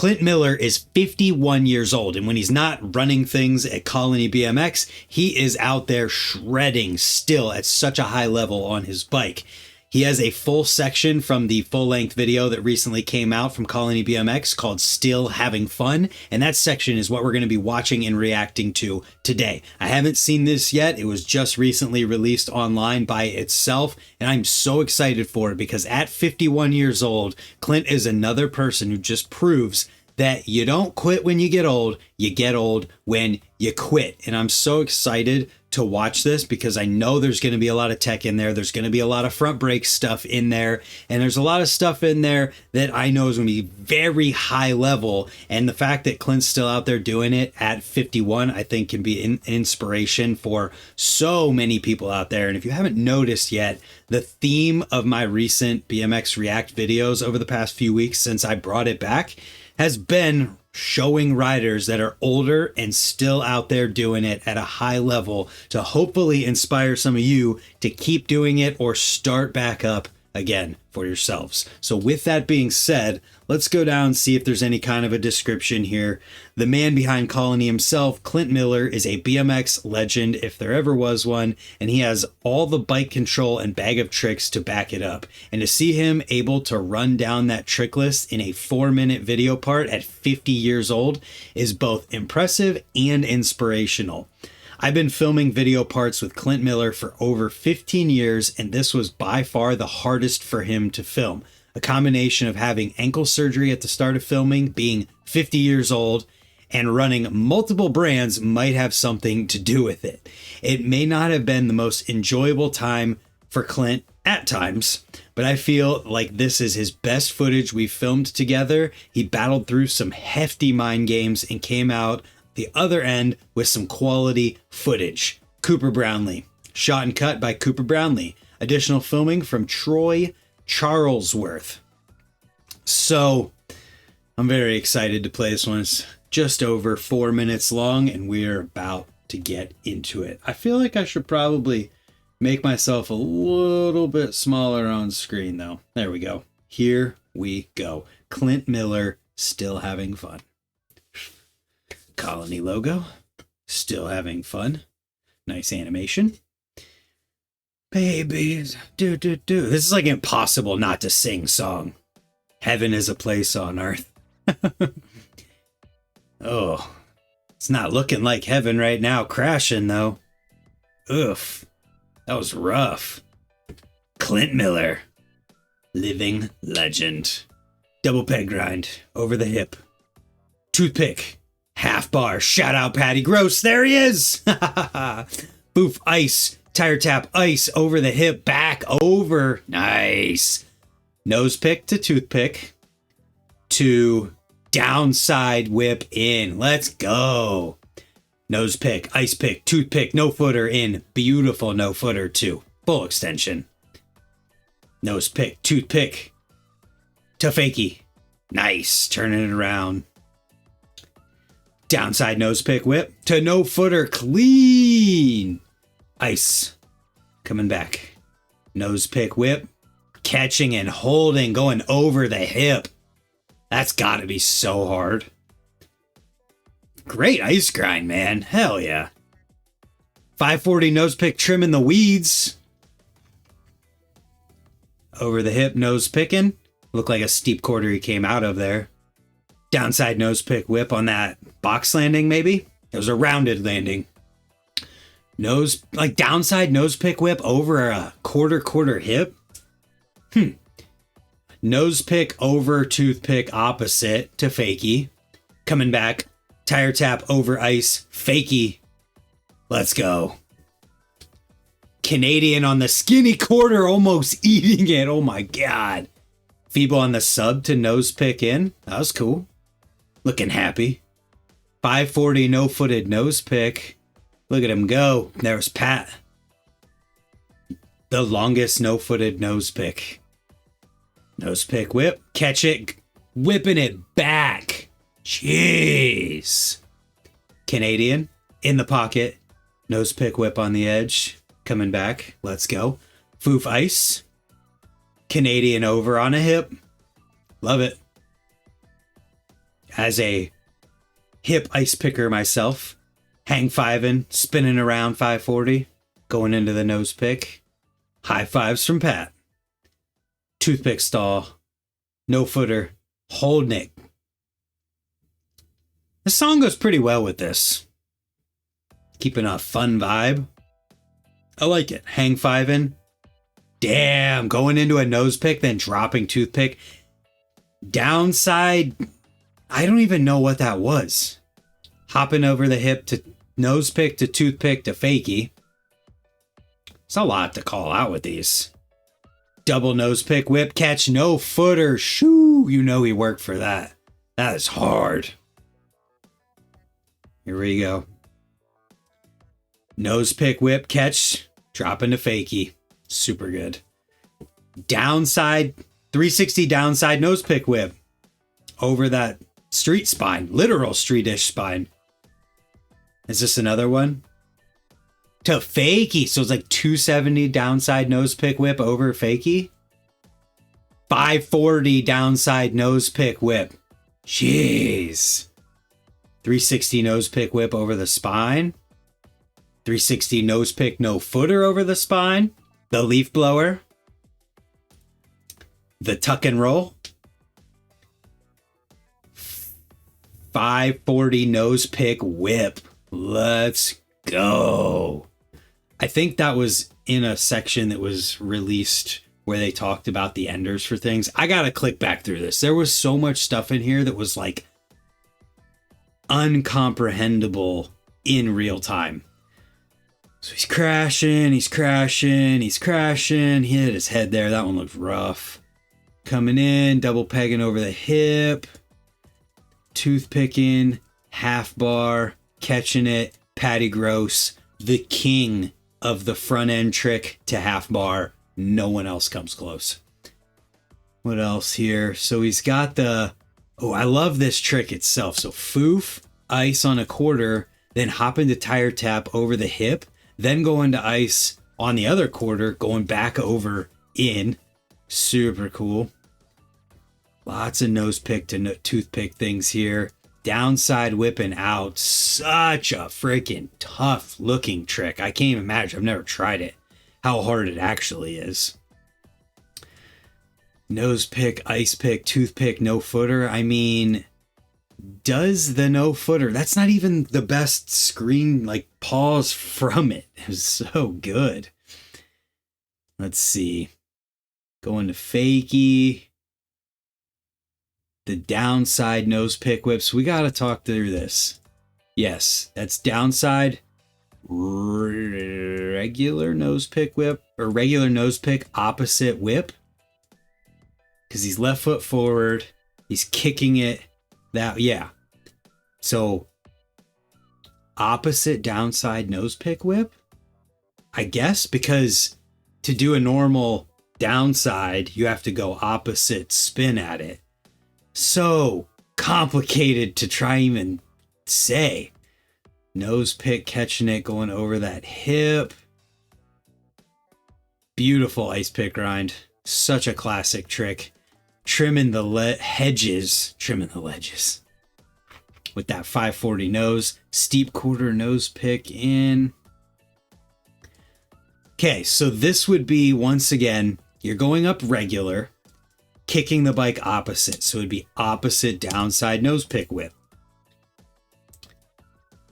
Clint Miller is 51 years old, and when he's not running things at Colony BMX, he is out there shredding still at such a high level on his bike. He has a full section from the full-length video that recently came out from Colony BMX called Still Having Fun, and that section is what we're going to be watching and reacting to today. I haven't seen this yet. It was just recently released online by itself, and I'm so excited for it because at 51 years old, Clint is another person who just proves that you don't quit when you get old when you quit. And I'm so excited to watch this because I know there's going to be a lot of tech in there. There's going to be a lot of front brake stuff in there. And there's a lot of stuff in there that I know is going to be very high level. And the fact that Clint's still out there doing it at 51, I think can be an inspiration for so many people out there. And if you haven't noticed yet, the theme of my recent BMX React videos over the past few weeks since I brought it back has been showing riders that are older and still out there doing it at a high level to hopefully inspire some of you to keep doing it or start back up again for yourselves. So with that being said, let's go down and see if there's any kind of a description here. The man behind Colony himself, Clint Miller, is a BMX legend if there ever was one, and he has all the bike control and bag of tricks to back it up. And to see him able to run down that trick list in a 4-minute video part at 50 years old is both impressive and inspirational. I've been filming video parts with Clint Miller for over 15 years, and this was by far the hardest for him to film. A combination of having ankle surgery at the start of filming, being 50 years old, and running multiple brands might have something to do with it. It may not have been the most enjoyable time for Clint at times, but I feel like this is his best footage we've filmed together. He battled through some hefty mind games and came out the other end with some quality footage. Cooper Brownlee. Shot and cut by Cooper Brownlee. Additional filming from Troy Charlesworth. So I'm very excited to play this one. It's just over 4 minutes long and we're about to get into it. I feel like I should probably make myself a little bit smaller on screen though. There we go. Here we go. Clint Miller, Still Having Fun. Colony logo, Still Having Fun. Nice animation. Babies, do. This is like impossible not to sing song. Heaven is a place on earth. Oh, it's not looking like heaven right now. Crashing though. Oof, that was rough. Clint Miller, living legend. Double peg grind over the hip. Toothpick. Half bar, shout out Patty Gross, there he is! Boof, ice, tire tap, ice, over the hip, back, over, nice. Nose pick to toothpick, to downside whip in, let's go. Nose pick, ice pick, toothpick, no footer in, beautiful no footer to full extension. Nose pick, toothpick, to fakie, nice, turning it around. Downside nose pick whip to no footer clean. Ice coming back. Nose pick whip. Catching and holding. Going over the hip. That's got to be so hard. Great ice grind, man. Hell yeah. 540 nose pick trimming the weeds. Over the hip nose picking. Looked like a steep quarter he came out of there. Downside nose pick whip on that box landing, maybe? It was a rounded landing. Downside nose pick whip over a quarter hip. Nose pick over toothpick opposite to fakie. Coming back. Tire tap over ice. Fakie. Let's go. Canadian on the skinny quarter, almost eating it. Oh my God. Feeble on the sub to nose pick in. That was cool. Looking happy. 540 no-footed nose pick. Look at him go. There's Pat. The longest no-footed nose pick. Nose pick whip. Catch it. Whipping it back. Jeez. Canadian in the pocket. Nose pick whip on the edge. Coming back. Let's go. Foof ice. Canadian over on a hip. Love it. as a hip ice picker myself, hang fiving, spinning around 540, going into the nose pick. High fives from Pat. Toothpick stall, no footer, holding it. The song goes pretty well with this. Keeping a fun vibe. I like it. Hang fiving. Damn, going into a nose pick, then dropping toothpick. Downside, I don't even know what that was. Hopping over the hip to nose pick to toothpick to fakie. It's a lot to call out with these. Double nose pick, whip, catch, no footer. Shoo, you know he worked for that. That is hard. Here we go. Nose pick, whip, catch, dropping to fakie. Super good. Downside, 360 downside nose pick whip. Over that street spine, literal streetish spine. Is this another one? To fakie. So it's like 270 downside nose pick whip over fakie. 540 downside nose pick whip. Jeez. 360 nose pick whip over the spine. 360 nose pick no footer over the spine. The leaf blower. The tuck and roll. 540 nose pick whip. Let's go. I think that was in a section that was released where they talked about the enders for things. I gotta click back through this. There was so much stuff in here that was like uncomprehendable in real time. So he's crashing. He hit his head there. That one looked rough. Coming in, double pegging over the hip. Toothpicking, half bar, catching it. Patty Gross, the king of the front end trick to half bar. No one else comes close. What else here? So he's got the... Oh, I love this trick itself. So foof, ice on a quarter, then hop into tire tap over the hip, then go into ice on the other quarter, going back over in. Super cool. Lots of nose pick to toothpick things here. Downside whipping out. Such a freaking tough looking trick. I can't even imagine. I've never tried it. How hard it actually is. Nose pick, ice pick, toothpick, no footer. I mean, does the no footer, that's not even the best screen like pause from it. It was so good. Let's see. Going to fakie. The downside nose pick whips. We got to talk through this. Yes, that's downside regular nose pick whip or regular nose pick opposite whip. Because he's left foot forward. He's kicking it. That, yeah. So opposite downside nose pick whip, I guess, because to do a normal downside, you have to go opposite spin at it. So complicated to try even say. Nose pick, catching it, going over that hip. Beautiful ice pick grind. Such a classic trick. Trimming the hedges. Trimming the ledges. With that 540 nose. Steep quarter nose pick in. Okay, so this would be, once again, you're going up regular, kicking the bike opposite. So it'd be opposite downside nose pick whip.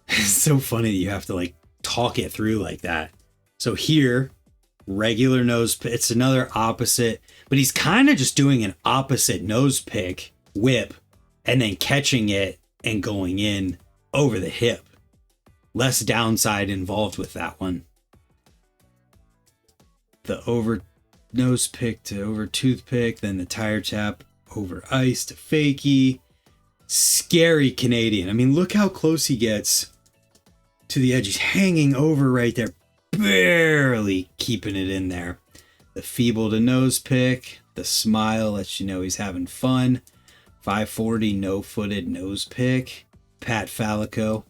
It's so funny that you have to like talk it through like that. So here, regular nose pick, it's another opposite, but he's kind of just doing an opposite nose pick whip and then catching it and going in over the hip. Less downside involved with that one. The over nose pick to over toothpick, then the tire tap over ice to fakie. Scary Canadian. I mean, look how close he gets to the edge. He's hanging over right there, barely keeping it in there. The feeble to nose pick, the smile lets you know he's having fun. 540 no-footed nose pick. Pat Falico.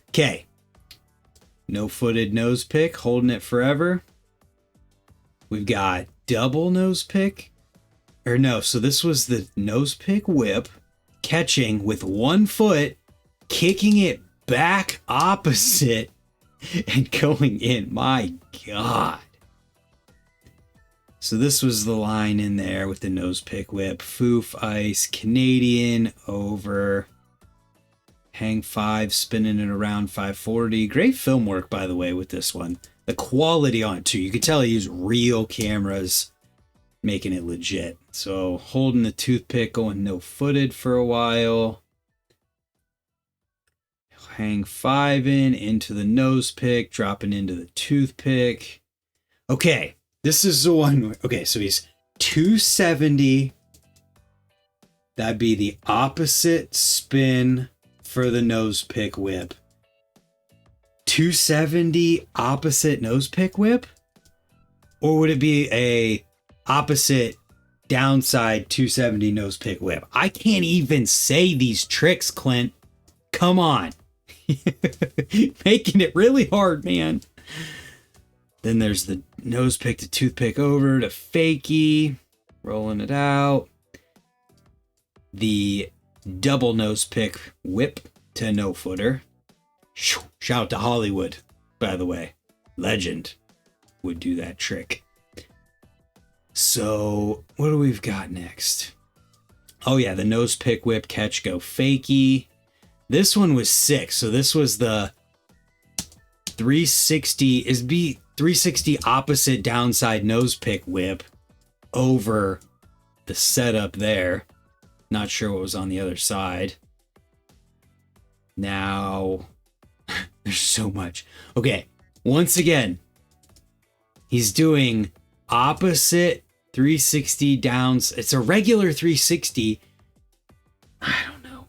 Okay. No-footed nose pick, holding it forever. We've got double nose pick. Or no, so this was the nose pick whip. catching with one foot, kicking it back opposite, and going in. My God. So this was the line in there with the nose pick whip. Foof, ice, Canadian, over. Hang 5, spinning it around 540. Great film work, by the way, with this one. The quality on it, too. You could tell he used real cameras, making it legit. So holding the toothpick, going no-footed for a while. Hang 5 into the nose pick, dropping into the toothpick. Okay, this is the one. Okay, so he's 270. That'd be the opposite spin for the nose pick whip. 270 opposite nose pick whip? Or would it be a opposite downside 270 nose pick whip? I can't even say these tricks, Clint. Come on. Making it really hard, man. Then there's the nose pick to toothpick over to fakie. Rolling it out. The double nose pick whip to no footer. Shout out to Hollywood, by the way. Legend would do that trick. So what do we've got next? Oh yeah, the nose pick whip catch go fakie. This one was 6. So this was the 360 is be 360 opposite downside nose pick whip over the setup there. Not sure what was on the other side. Now, there's so much. Okay, once again, he's doing opposite 360 downs. It's a regular 360. I don't know.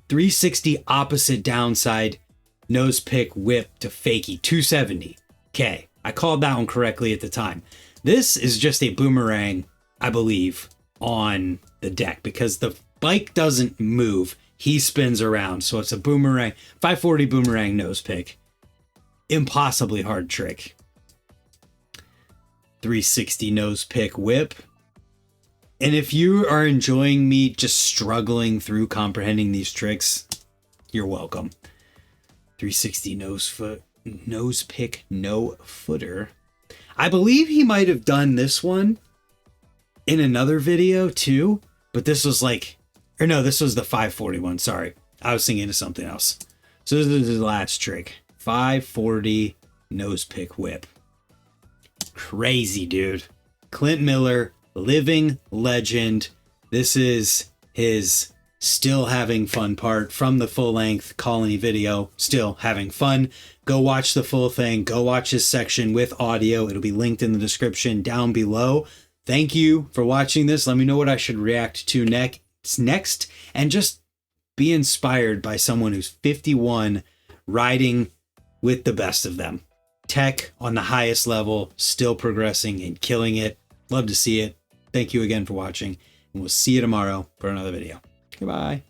360 opposite downside nose pick whip to fakie 270. Okay, I called that one correctly at the time. This is just a boomerang, I believe, on the deck because the bike doesn't move. He spins around. So it's a boomerang, 540 boomerang nose pick. Impossibly hard trick. 360 nose pick whip. And if you are enjoying me just struggling through comprehending these tricks, you're welcome. 360 nose pick no footer. I believe he might have done this one in another video too, but this was like, or no, this was the 541. Sorry, I was thinking of something else. So this is the last trick. 540 nose pick whip. Crazy, dude. Clint Miller, living legend. This is his still having fun part from the full length Colony video. Still having fun. Go watch the full thing. Go watch this section with audio. It'll be linked in the description down below. Thank you for watching this. Let me know what I should react to next. And just be inspired by someone who's 51 riding with the best of them. Tech on the highest level, still progressing and killing it. Love to see it. Thank you again for watching, and we'll see you tomorrow for another video. Goodbye.